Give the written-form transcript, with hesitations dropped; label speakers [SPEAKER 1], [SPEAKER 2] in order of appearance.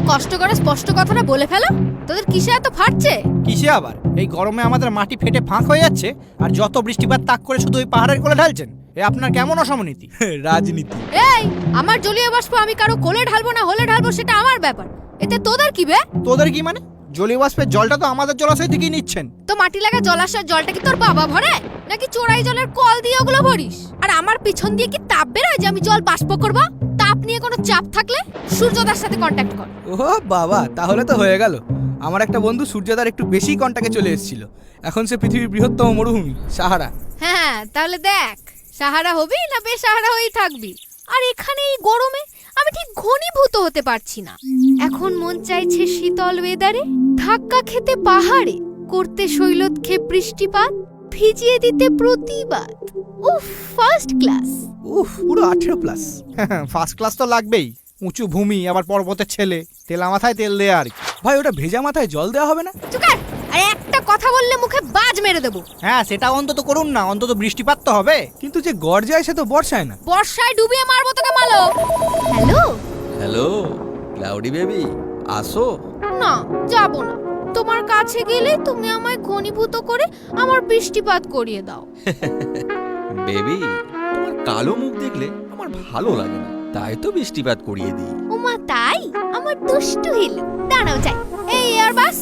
[SPEAKER 1] কষ্ট করে স্পষ্ট কথাটা বলে ফেলো। তোদের কিসে এত ফাটছে?
[SPEAKER 2] কিসে আবার? এই গরমে আমাদের মাটি ফেটে ফাঁক হয়ে যাচ্ছে, আর যত বৃষ্টিপাত তাক করে শুধু ওই পাহাড়ের কোলে ঢালছেন। এ আপনার কেমন অসমনীতি?
[SPEAKER 3] রাজনীতি।
[SPEAKER 1] এই, আমার জলীয় বাষ্প আমি কারো কোলে ঢালবো না হলে ঢালবো সেটা আমার ব্যাপার। এতে তোদের কি বে?
[SPEAKER 2] তোদের কি মানে? জলীয় বাষ্পের জলটা তো আমাদের জলাশয় থেকেই নিচ্ছেন।
[SPEAKER 1] তো মাটি লাগা জলাশয়ের জলটা কি তোর বাবা ভরে, নাকি চোরাই জলের কল দিয়ে ওগুলো ভরিস? আর আমার পিছন দিয়ে কি তাপ বেরোয় যে আমি জল বাষ্প করব? তাপ নিয়ে কোনো চাপ থাকলে সূর্যদার সাথে কন্ট্যাক্ট কর।
[SPEAKER 3] ও বাবা, তাহলে তো হয়ে গেল। আমার একটা বন্ধু সূর্যদার একটু বেশি কন্টাক্টে চলে এসেছিল। এখন সে পৃথিবীর বৃহত্তম মরুভূমি সাহারা।
[SPEAKER 1] হ্যাঁ, তাহলে দেখ সাহারা হবি না বেসাহারা হয়েই থাকবি। আর এখানে এই গরমে আমি ঠিক ঘনীভূত হতে পারছি না। এখন মন চাইছে শীতল ওয়েদারে ধাক্কা খেতে পাহাড়ে, করতে শৈলক্ষেপ বৃষ্টিপাত, ভিজিয়ে দিতে প্রতিবাদ। উফ, ফার্স্ট ক্লাস।
[SPEAKER 3] উফ, পুরো 18+।
[SPEAKER 2] ফার্স্ট ক্লাস তো লাগবেই। উঁচু ভূমি, আবার পর্বতের ছেলে, তেলা মাথায় তেল দেয়া আর কি।
[SPEAKER 3] ভাই, ওটা ভেজা মাথায় জল দেওয়া হবে না?
[SPEAKER 1] চুকার, আর একটা কথা বললে মুখে বাজ মেরে দেবো।
[SPEAKER 2] হ্যাঁ, সেটা অন্তত করুন না, অন্তত বৃষ্টিপাত তো হবে।
[SPEAKER 3] কিন্তু যে গর্জায় সে তো বর্ষায় না।
[SPEAKER 1] বর্ষায় ডুবিয়ে মারবো তোকে মালো। হ্যালো
[SPEAKER 4] হ্যালো ক্লাউডি বেবি, আসো।
[SPEAKER 1] না, যাব না। তোমার কাছে গেলে তুমি আমায় ঘনীভূত করে আমার বৃষ্টিপাত করিয়ে দাও।
[SPEAKER 4] বেবি, তোমার কালো মুখ দেখলে আমার ভালো লাগে না, তাই তো বৃষ্টিপাত করিয়ে দিই।
[SPEAKER 1] ওমা তাই? আমার দুষ্টু হিল। দাঁড়াও যাই। এই এয়ার বাস।